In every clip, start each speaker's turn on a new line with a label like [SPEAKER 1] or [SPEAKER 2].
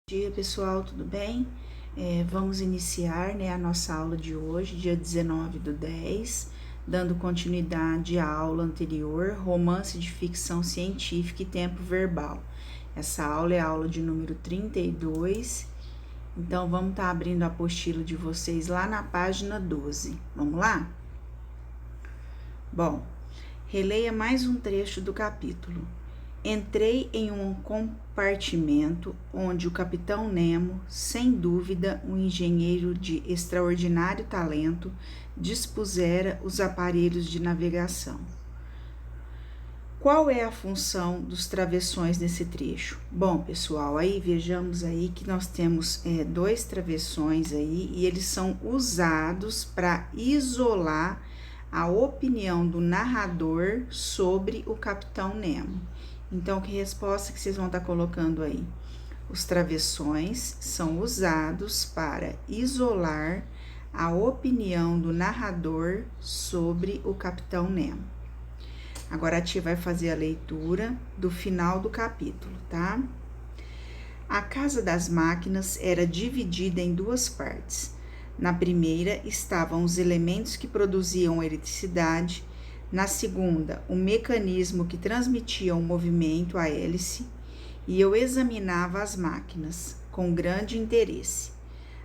[SPEAKER 1] Bom dia, pessoal, tudo bem? Vamos iniciar, a nossa aula de hoje, dia 19/10, dando continuidade à aula anterior, romance de ficção científica e tempo verbal. Essa aula é a aula de número 32, então vamos estar abrindo a apostila de vocês lá na página 12. Vamos lá? Bom, releia mais um trecho do capítulo. Entrei em um compartimento onde o capitão Nemo, sem dúvida um engenheiro de extraordinário talento, dispusera os aparelhos de navegação. Qual é a função dos travessões nesse trecho? Bom, pessoal, aí vejamos aí que nós temos dois travessões aí e eles são usados para isolar a opinião do narrador sobre o capitão Nemo. Então, que resposta que vocês vão estar colocando aí? Os travessões são usados para isolar a opinião do narrador sobre o capitão Nemo. Agora a tia vai fazer a leitura do final do capítulo, tá? A casa das máquinas era dividida em duas partes. Na primeira estavam os elementos que produziam eletricidade. Na segunda, o mecanismo que transmitia o movimento à hélice, e eu examinava as máquinas com grande interesse.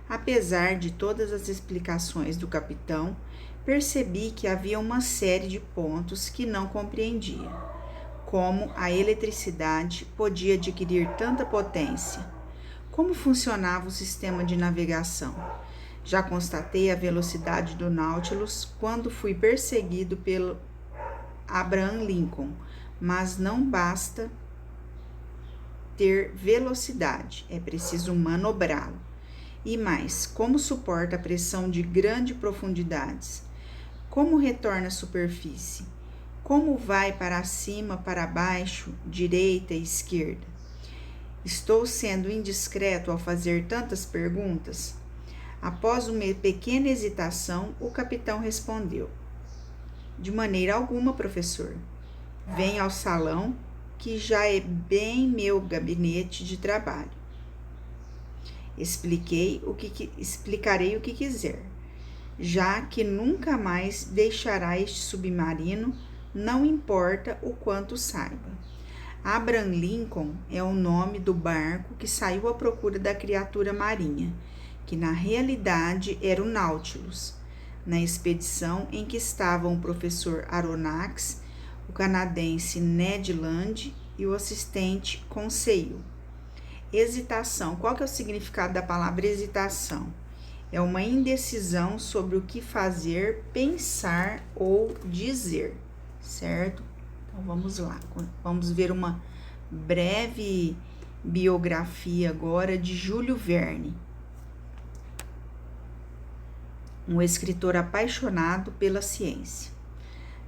[SPEAKER 1] Apesar de todas as explicações do capitão, percebi que havia uma série de pontos que não compreendia. Como a eletricidade podia adquirir tanta potência? Como funcionava o sistema de navegação? Já constatei a velocidade do Nautilus quando fui perseguido pelo Abraham Lincoln, mas não basta ter velocidade, é preciso manobrá-lo. E mais, como suporta a pressão de grandes profundidades? Como retorna à superfície? Como vai para cima, para baixo, direita e esquerda? Estou sendo indiscreto ao fazer tantas perguntas? Após uma pequena hesitação, o capitão respondeu: de maneira alguma, professor. Venha ao salão, que já é bem meu gabinete de trabalho. Explicarei o que quiser, já que nunca mais deixará este submarino, não importa o quanto saiba. Abraham Lincoln é o nome do barco que saiu à procura da criatura marinha, que na realidade era o Nautilus, na expedição em que estavam o professor Aronnax, o canadense Ned Land e o assistente Conseil. Hesitação. Qual que é o significado da palavra hesitação? É uma indecisão sobre o que fazer, pensar ou dizer, certo? Então, vamos lá. Vamos ver uma breve biografia agora de Júlio Verne, um escritor apaixonado pela ciência.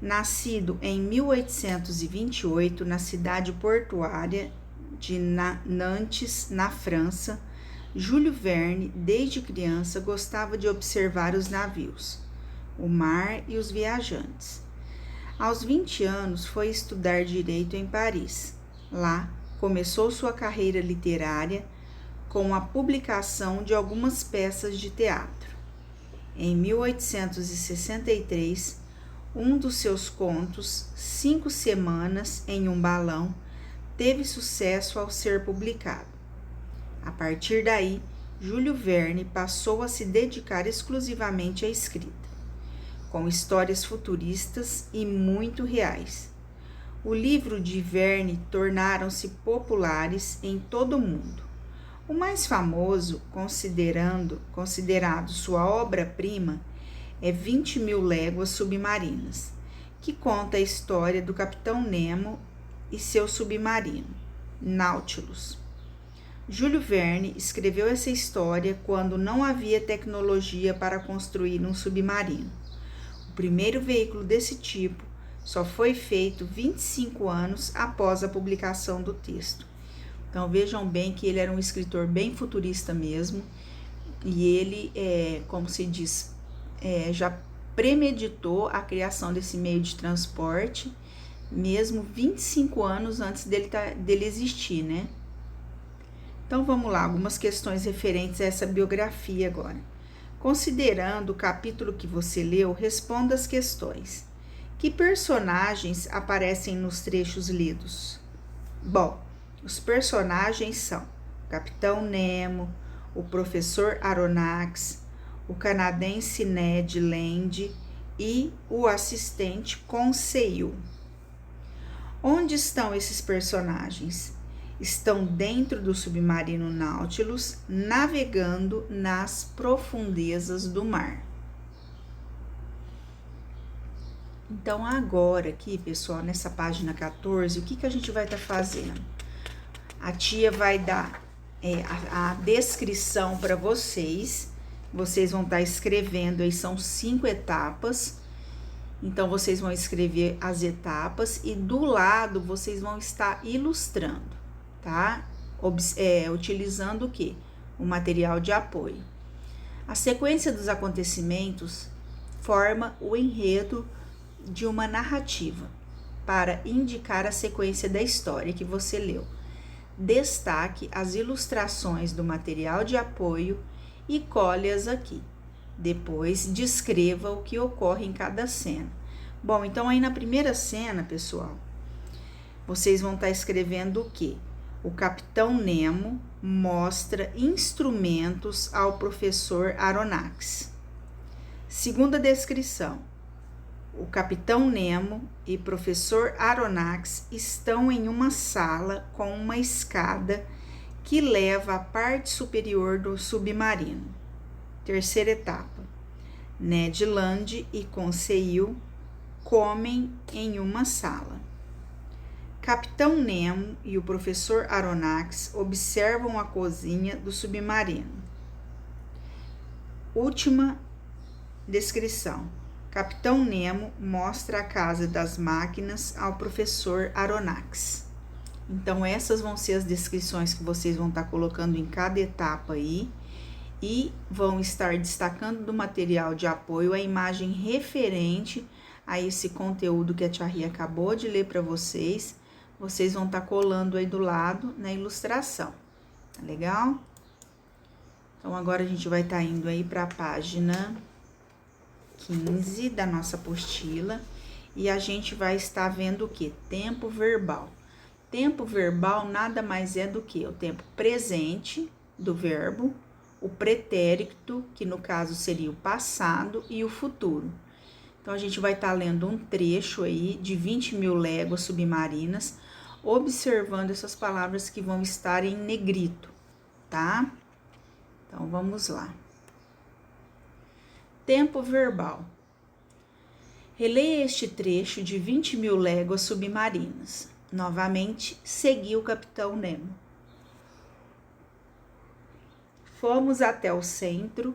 [SPEAKER 1] Nascido em 1828 na cidade portuária de Nantes, na França, Júlio Verne, desde criança, gostava de observar os navios, o mar e os viajantes. Aos 20 anos, foi estudar direito em Paris. Lá, começou sua carreira literária com a publicação de algumas peças de teatro. Em 1863, um dos seus contos, 5 Semanas em um Balão, teve sucesso ao ser publicado. A partir daí, Júlio Verne passou a se dedicar exclusivamente à escrita, com histórias futuristas e muito reais. O livro de Verne tornaram-se populares em todo o mundo. O mais famoso, considerado sua obra-prima, é 20.000 Léguas Submarinas, que conta a história do capitão Nemo e seu submarino, Nautilus. Júlio Verne escreveu essa história quando não havia tecnologia para construir um submarino. O primeiro veículo desse tipo só foi feito 25 anos após a publicação do texto. Então, vejam bem que ele era um escritor bem futurista mesmo, e ele, como se diz, já premeditou a criação desse meio de transporte, mesmo 25 anos antes dele existir, né? Então, vamos lá, algumas questões referentes a essa biografia agora. Considerando o capítulo que você leu, responda as questões. Que personagens aparecem nos trechos lidos? Bom, os personagens são o Capitão Nemo, o Professor Aronnax, o canadense Ned Land e o assistente Conseil. Onde estão esses personagens? Estão dentro do submarino Nautilus, navegando nas profundezas do mar. Então, agora aqui, pessoal, nessa página 14, o que a gente vai estar fazendo? A tia vai dar a descrição para vocês. Vocês vão estar escrevendo aí, são 5 etapas. Então, vocês vão escrever as etapas e do lado vocês vão estar ilustrando, tá? Utilizando o quê? O material de apoio. A sequência dos acontecimentos forma o enredo de uma narrativa para indicar a sequência da história que você leu. Destaque as ilustrações do material de apoio e colhe-as aqui. Depois, descreva o que ocorre em cada cena. Bom, então aí na primeira cena, pessoal, vocês vão estar escrevendo o quê? O Capitão Nemo mostra instrumentos ao professor Aronnax. Segunda descrição. O Capitão Nemo e professor Aronnax estão em uma sala com uma escada que leva à parte superior do submarino. Terceira etapa. Ned Land e Conseil comem em uma sala. Capitão Nemo e o professor Aronnax observam a cozinha do submarino. Última descrição. Capitão Nemo mostra a casa das máquinas ao professor Aronnax. Então, essas vão ser as descrições que vocês vão estar colocando em cada etapa aí e vão estar destacando do material de apoio a imagem referente a esse conteúdo que a tia Ria acabou de ler para vocês. Vocês vão estar colando aí do lado na ilustração, tá legal? Então, agora a gente vai estar indo aí para a página 15 da nossa apostila e a gente vai estar vendo o que? Tempo verbal. Tempo verbal nada mais é do que o tempo presente do verbo, o pretérito, que no caso seria o passado, e o futuro. Então, a gente vai estar lendo um trecho aí de 20.000 léguas submarinas, observando essas palavras que vão estar em negrito, tá? Então, vamos lá. Tempo verbal. Releia este trecho de 20.000 léguas submarinas. Novamente, seguiu o Capitão Nemo. Fomos até o centro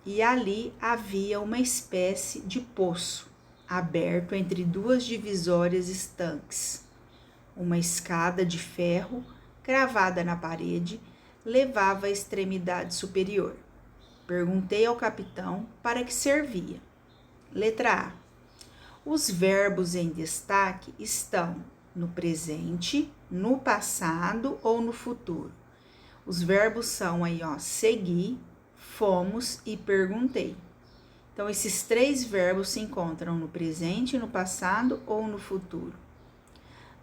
[SPEAKER 1] e ali havia uma espécie de poço, aberto entre duas divisórias estanques. Uma escada de ferro, cravada na parede, levava à extremidade superior. Perguntei ao capitão para que servia. Letra A. Os verbos em destaque estão no presente, no passado ou no futuro. Os verbos são aí, ó, segui, fomos e perguntei. Então, esses 3 verbos se encontram no presente, no passado ou no futuro.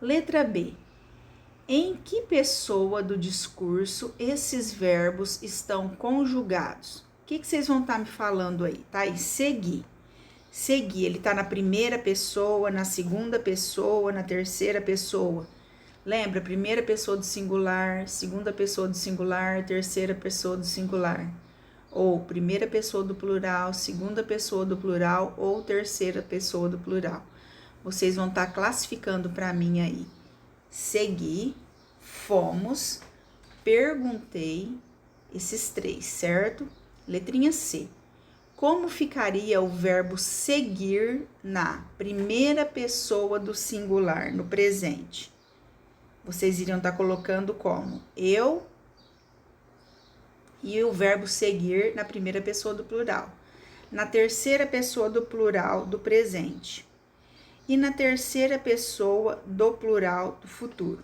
[SPEAKER 1] Letra B. Em que pessoa do discurso esses verbos estão conjugados? O que vocês vão estar me falando aí? Tá aí, seguir. Seguir, ele tá na primeira pessoa, na segunda pessoa, na terceira pessoa. Lembra? Primeira pessoa do singular, segunda pessoa do singular, terceira pessoa do singular. Ou primeira pessoa do plural, segunda pessoa do plural ou terceira pessoa do plural. Vocês vão estar classificando para mim aí. Segui, fomos, perguntei, esses 3, certo? Letrinha C. Como ficaria o verbo seguir na primeira pessoa do singular, no presente? Vocês iriam estar colocando como? Eu e o verbo seguir na primeira pessoa do plural. Na terceira pessoa do plural do presente. E na terceira pessoa do plural do futuro.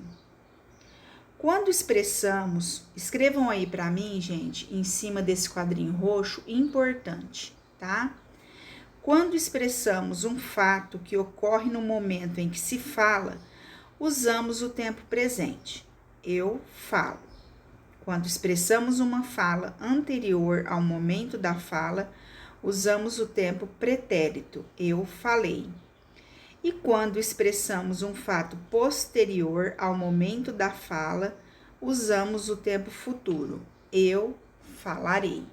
[SPEAKER 1] Quando expressamos, escrevam aí para mim, gente, em cima desse quadrinho roxo, importante, tá? Quando expressamos um fato que ocorre no momento em que se fala, usamos o tempo presente. Eu falo. Quando expressamos uma fala anterior ao momento da fala, usamos o tempo pretérito. Eu falei. E quando expressamos um fato posterior ao momento da fala, usamos o tempo futuro. Eu falarei.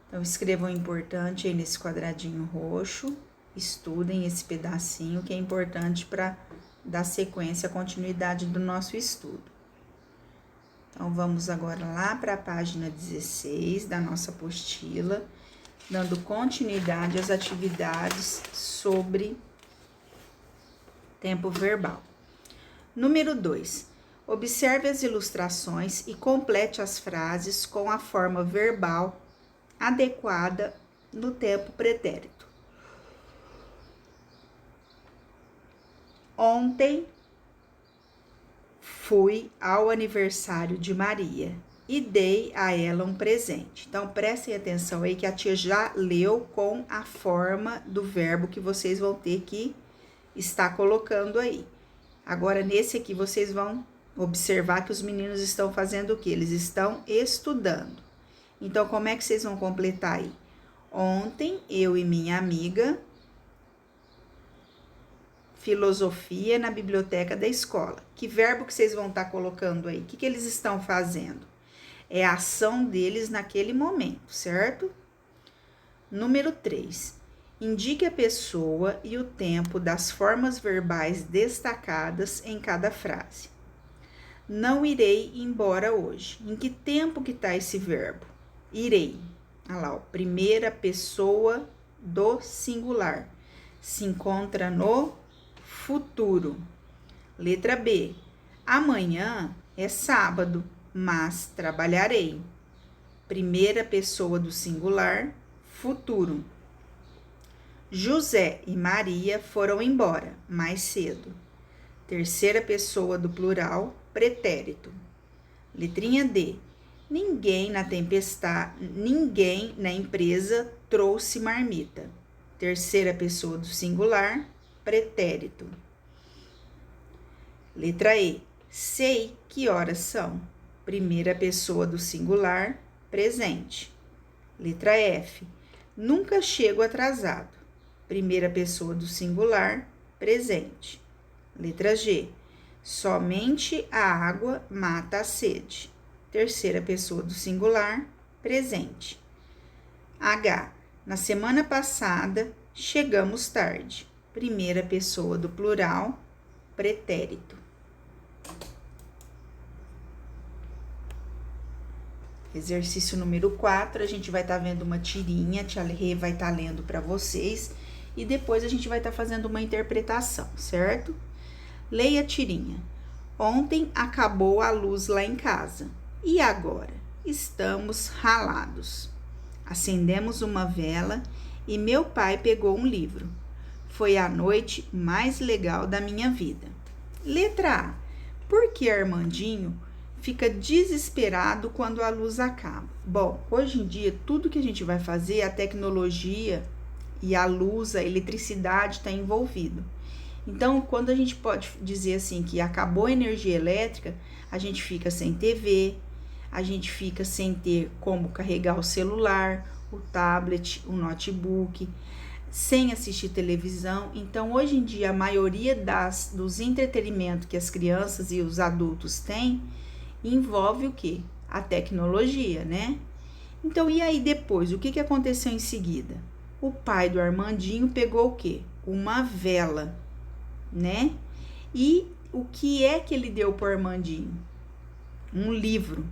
[SPEAKER 1] Então, escrevam importante aí nesse quadradinho roxo. Estudem esse pedacinho que é importante para dar sequência, continuidade do nosso estudo. Então, vamos agora lá para a página 16 da nossa apostila, dando continuidade às atividades sobre tempo verbal. Número 2. Observe as ilustrações e complete as frases com a forma verbal adequada no tempo pretérito. Ontem fui ao aniversário de Maria e dei a ela um presente. Então, prestem atenção aí que a tia já leu com a forma do verbo que vocês vão ter que estar colocando aí. Agora, nesse aqui, vocês vão observar que os meninos estão fazendo o quê? Eles estão estudando. Então, como é que vocês vão completar aí? Ontem, eu e minha amiga, filosofia na biblioteca da escola. Que verbo que vocês vão estar colocando aí? O que eles estão fazendo? É a ação deles naquele momento, certo? Número 3. Indique a pessoa e o tempo das formas verbais destacadas em cada frase. Não irei embora hoje. Em que tempo que está esse verbo? Irei. Olha lá, ó, primeira pessoa do singular. Se encontra no futuro. Letra B. Amanhã é sábado, mas trabalharei. Primeira pessoa do singular, futuro. José e Maria foram embora mais cedo. Terceira pessoa do plural, pretérito. Letrinha D. Ninguém na empresa trouxe marmita. Terceira pessoa do singular, pretérito. Letra E. Sei que horas são. Primeira pessoa do singular, presente. Letra F. Nunca chego atrasado. Primeira pessoa do singular, presente. Letra G. Somente a água mata a sede. Terceira pessoa do singular, presente. H. Na semana passada, chegamos tarde. Primeira pessoa do plural, pretérito. Exercício número 4, a gente vai estar vendo uma tirinha, a tia Rê vai estar lendo para vocês e depois a gente vai estar fazendo uma interpretação, certo? Leia a tirinha. Ontem acabou a luz lá em casa. E agora? Estamos ralados. Acendemos uma vela e meu pai pegou um livro. Foi a noite mais legal da minha vida. Letra A. Por que Armandinho fica desesperado quando a luz acaba? Bom, hoje em dia, tudo que a gente vai fazer, a tecnologia e a luz, a eletricidade está envolvido. Então, quando a gente pode dizer assim que acabou a energia elétrica, a gente fica sem TV, a gente fica sem ter como carregar o celular, o tablet, o notebook, sem assistir televisão. Então, hoje em dia, a maioria dos entretenimentos que as crianças e os adultos têm envolve o quê? A tecnologia, né? Então, e aí depois, o que aconteceu em seguida? O pai do Armandinho pegou o quê? Uma vela, né? E o que é que ele deu pro Armandinho? Um livro,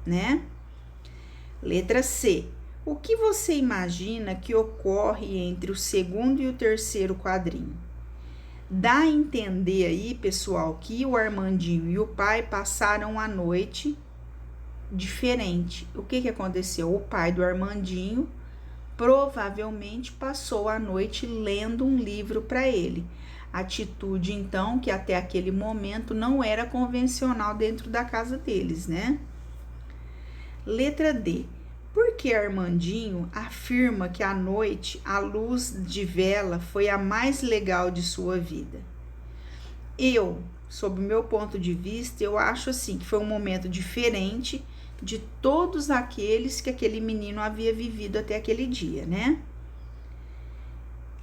[SPEAKER 1] né? Letra C. O que você imagina que ocorre entre o segundo e o terceiro quadrinho? Dá a entender aí, pessoal, que o Armandinho e o pai passaram a noite diferente. O que aconteceu? O pai do Armandinho provavelmente passou a noite lendo um livro para ele. Atitude, então, que até aquele momento não era convencional dentro da casa deles, né? Letra D. Por que Armandinho afirma que à noite a luz de vela foi a mais legal de sua vida? Sob o meu ponto de vista, eu acho assim que foi um momento diferente de todos aqueles que aquele menino havia vivido até aquele dia, né?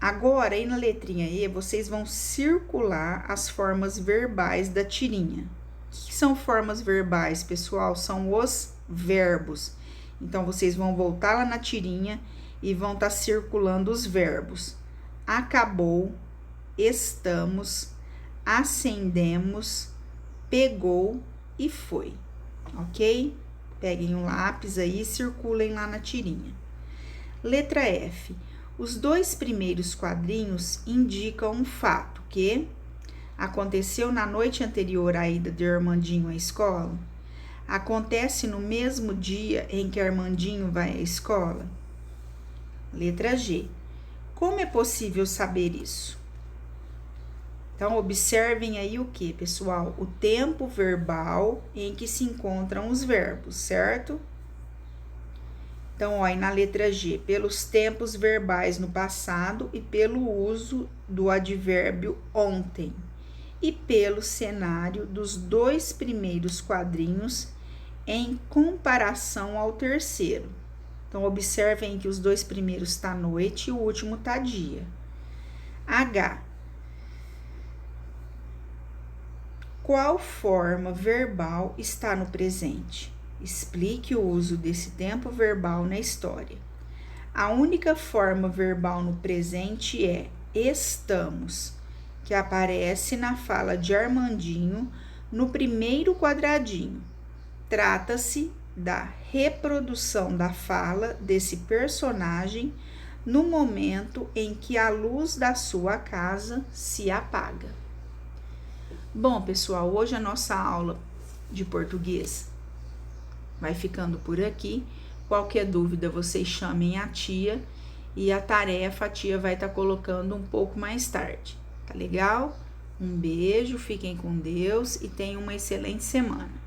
[SPEAKER 1] Agora, aí na letrinha E, vocês vão circular as formas verbais da tirinha. O que são formas verbais, pessoal? São os verbos. Então, vocês vão voltar lá na tirinha e vão estar circulando os verbos. Acabou, estamos, acendemos, pegou e foi, ok? Peguem um lápis aí e circulem lá na tirinha. Letra F. Os 2 primeiros quadrinhos indicam um fato que aconteceu na noite anterior à ida de Armandinho à escola. Acontece no mesmo dia em que Armandinho vai à escola. Letra G. Como é possível saber isso? Então, observem aí o que, pessoal? O tempo verbal em que se encontram os verbos, certo? Então, ó, aí na letra G, pelos tempos verbais no passado e pelo uso do advérbio ontem. E pelo cenário dos 2 primeiros quadrinhos em comparação ao terceiro. Então, observem que os 2 primeiros tá noite e o último tá dia. H. Qual forma verbal está no presente? Explique o uso desse tempo verbal na história. A única forma verbal no presente é estamos, que aparece na fala de Armandinho no primeiro quadradinho. Trata-se da reprodução da fala desse personagem no momento em que a luz da sua casa se apaga. Bom, pessoal, hoje a nossa aula de português vai ficando por aqui. Qualquer dúvida, vocês chamem a tia e a tarefa a tia vai estar colocando um pouco mais tarde. Tá legal? Um beijo, fiquem com Deus e tenham uma excelente semana.